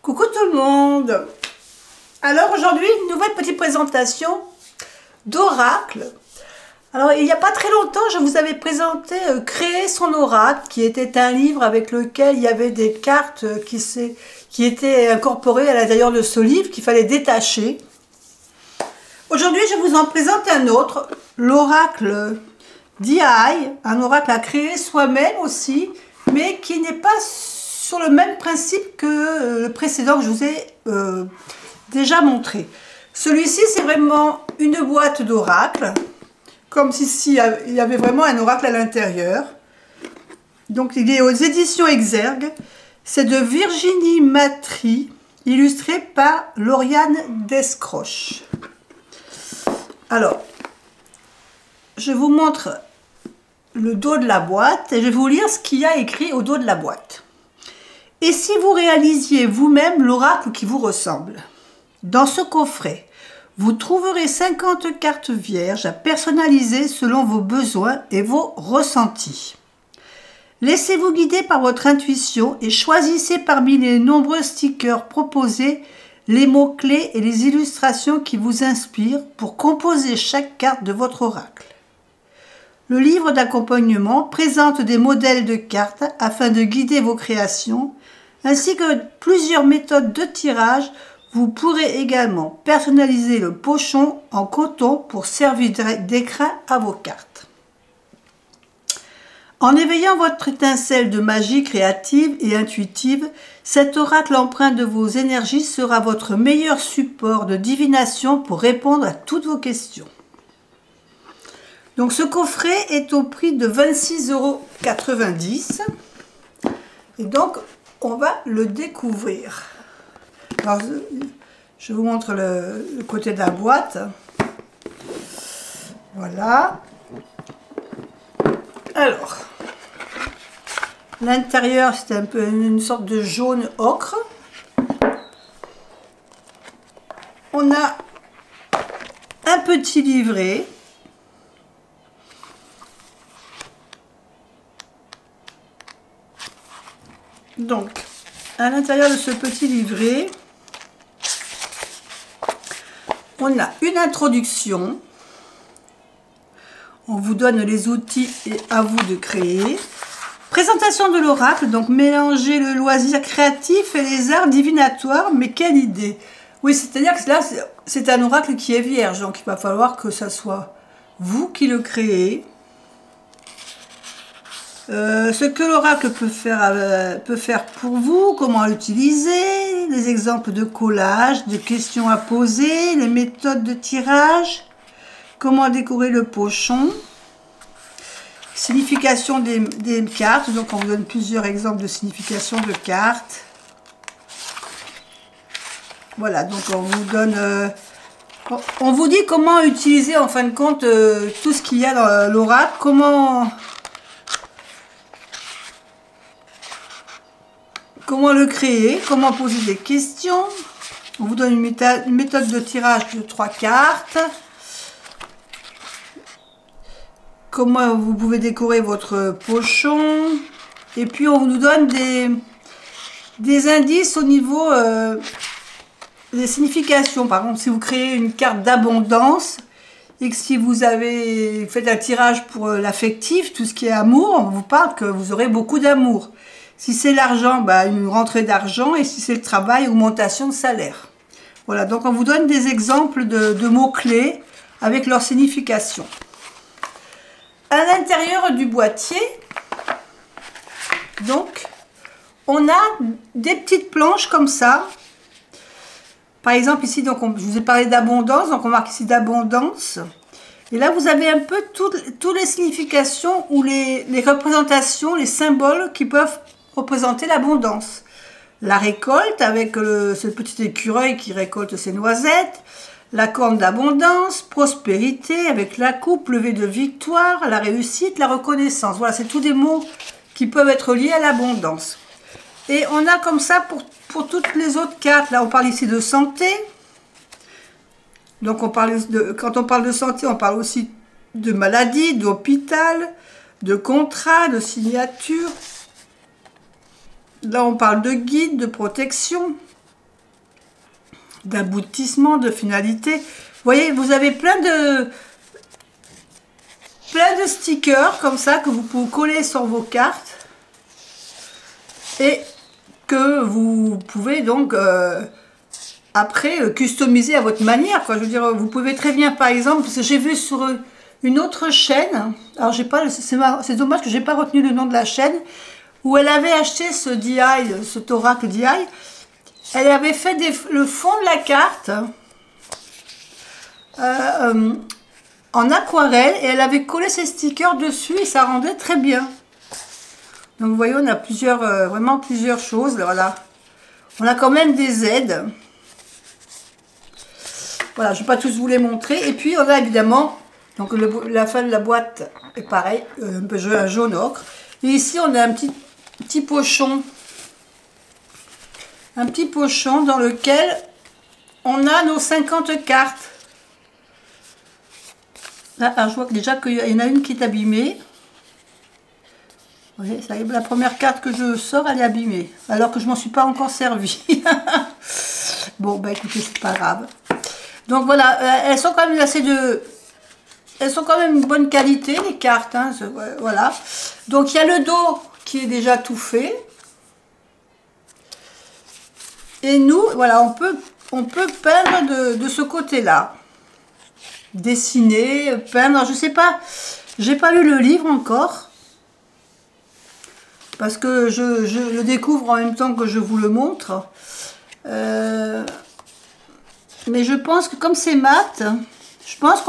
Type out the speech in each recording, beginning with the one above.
Coucou tout le monde. Alors aujourd'hui, une nouvelle petite présentation d'oracle. Alors il n'y a pas très longtemps, je vous avais présenté Créer son oracle, qui était un livre avec lequel il y avait des cartes qui étaient incorporées à l'intérieur de ce livre, qu'il fallait détacher. Aujourd'hui, je vous en présente un autre, l'oracle d'IAI, un oracle à créer soi-même aussi, mais qui n'est pas sur le même principe que le précédent que je vous ai déjà montré. Celui-ci, c'est vraiment une boîte d'oracle, comme si il y avait vraiment un oracle à l'intérieur. Donc, il est aux éditions Exergue. C'est de Virginie Matry, illustré par Lauriane Descroches. Alors, je vous montre le dos de la boîte et je vais vous lire ce qu'il y a écrit au dos de la boîte. Et si vous réalisiez vous-même l'oracle qui vous ressemble? Dans ce coffret, vous trouverez 50 cartes vierges à personnaliser selon vos besoins et vos ressentis. Laissez-vous guider par votre intuition et choisissez parmi les nombreux stickers proposés les mots-clés et les illustrations qui vous inspirent pour composer chaque carte de votre oracle. Le livre d'accompagnement présente des modèles de cartes afin de guider vos créations, ainsi que plusieurs méthodes de tirage. Vous pourrez également personnaliser le pochon en coton pour servir d'écrin à vos cartes. En éveillant votre étincelle de magie créative et intuitive, cet oracle empreint de vos énergies sera votre meilleur support de divination pour répondre à toutes vos questions. Donc ce coffret est au prix de 26,90 €. Et donc on va le découvrir. Alors, je vous montre le côté de la boîte. Voilà. Alors, l'intérieur, c'est un peu une sorte de jaune ocre. On a un petit livret. Donc, à l'intérieur de ce petit livret, on a une introduction. On vous donne les outils et à vous de créer. Présentation de l'oracle, donc mélanger le loisir créatif et les arts divinatoires, mais quelle idée! Oui, c'est-à-dire que là, c'est un oracle qui est vierge, donc il va falloir que ce soit vous qui le créez. Ce que l'oracle peut faire pour vous, comment l'utiliser, les exemples de collage, de questions à poser, les méthodes de tirage, comment décorer le pochon, signification des cartes, donc on vous donne plusieurs exemples de signification de cartes. Voilà, donc on vous donne, on vous dit comment utiliser en fin de compte tout ce qu'il y a dans l'oracle, comment le créer, comment poser des questions. On vous donne une méthode de tirage de 3 cartes. Comment vous pouvez décorer votre pochon. Et puis on vous donne des indices au niveau des significations. Par exemple, si vous créez une carte d'abondance et que si vous faites un tirage pour l'affectif, tout ce qui est amour, on vous parle que vous aurez beaucoup d'amour. Si c'est l'argent, une rentrée d'argent, et si c'est le travail, augmentation de salaire. Voilà, donc on vous donne des exemples de mots-clés avec leur signification. À l'intérieur du boîtier, donc, on a des petites planches comme ça. Par exemple, ici, donc, je vous ai parlé d'abondance, donc on marque ici d'abondance. Et là, vous avez un peu toutes les significations ou les représentations, les symboles qui peuvent représenter l'abondance. La récolte avec ce petit écureuil qui récolte ses noisettes, la corne d'abondance, prospérité avec la coupe, lever de victoire, la réussite, la reconnaissance. Voilà, c'est tous des mots qui peuvent être liés à l'abondance. Et on a comme ça pour toutes les autres cartes. Là, on parle ici de santé. Donc, quand on parle de santé, on parle aussi de maladie, d'hôpital, de contrat, de signature. Là, on parle de guide, de protection. d'aboutissement, de finalité. Vous voyez, vous avez plein de stickers comme ça que vous pouvez coller sur vos cartes et que vous pouvez donc après customiser à votre manière, quoi. Je veux dire, vous pouvez très bien, par exemple, parce que j'ai vu sur une autre chaîne, alors j'ai pas, c'est dommage que j'ai pas retenu le nom de la chaîne, où elle avait acheté ce DI, cet oracle DI. Elle avait fait le fond de la carte en aquarelle et elle avait collé ses stickers dessus et ça rendait très bien. Donc vous voyez, on a plusieurs, vraiment plusieurs choses. Voilà, on a quand même des aides. Voilà, je ne vais pas tous vous les montrer. Et puis on a évidemment, donc la fin de la boîte est pareil, un peu un jaune ocre. Et ici on a un petit pochon. Un petit pochon dans lequel on a nos 50 cartes. Là, alors je vois que déjà qu'il y en a une qui est abîmée. Vous voyez, ça y est, la première carte que je sors, elle est abîmée. Alors que je m'en suis pas encore servi. Bon, bah écoutez, c'est pas grave. Donc voilà, elles sont quand même assez de... Elles sont quand même une bonne qualité, les cartes. Hein, voilà. Donc il y a le dos qui est déjà tout fait. Et nous, voilà, on peut peindre de ce côté-là. Dessiner, peindre, je sais pas, j'ai pas lu le livre encore. Parce que je le découvre en même temps que je vous le montre. Mais je pense que comme c'est mat, je pense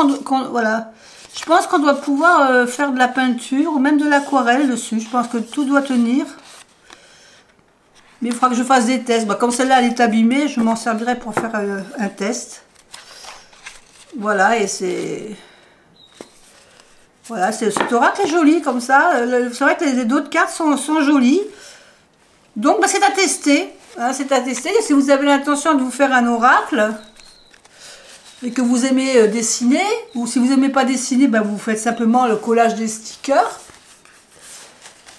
voilà, je pense qu'on doit pouvoir faire de la peinture ou même de l'aquarelle dessus. Je pense que tout doit tenir. Mais il faudra que je fasse des tests. Bah, comme celle-là, elle est abîmée, je m'en servirai pour faire un test. Voilà, et c'est... Voilà, cet oracle est joli comme ça. C'est vrai que les autres cartes sont jolies. Donc, bah, c'est à tester. Hein, c'est à tester. Et si vous avez l'intention de vous faire un oracle et que vous aimez dessiner, ou si vous n'aimez pas dessiner, bah, vous faites simplement le collage des stickers.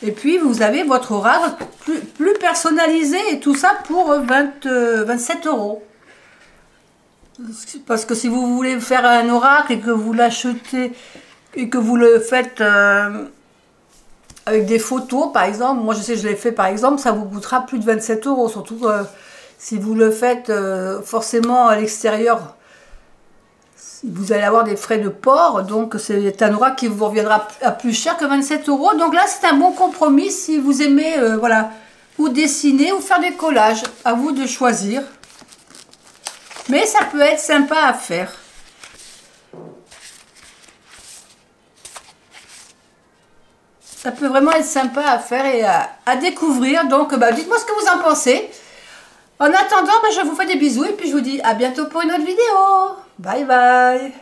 Et puis, vous avez votre oracle plus personnalisé et tout ça pour 27 €. Parce que si vous voulez faire un oracle et que vous l'achetez et que vous le faites avec des photos, par exemple, moi je sais que je l'ai fait par exemple, ça vous coûtera plus de 27 €. Surtout si vous le faites forcément à l'extérieur. Vous allez avoir des frais de port, donc c'est un oracle qui vous reviendra à plus cher que 27 €. Donc là, c'est un bon compromis si vous aimez, voilà, ou dessiner ou faire des collages. À vous de choisir. Mais ça peut être sympa à faire. Ça peut vraiment être sympa à faire et à découvrir. Donc, bah, dites-moi ce que vous en pensez. En attendant, bah, je vous fais des bisous et puis je vous dis à bientôt pour une autre vidéo. Bye bye.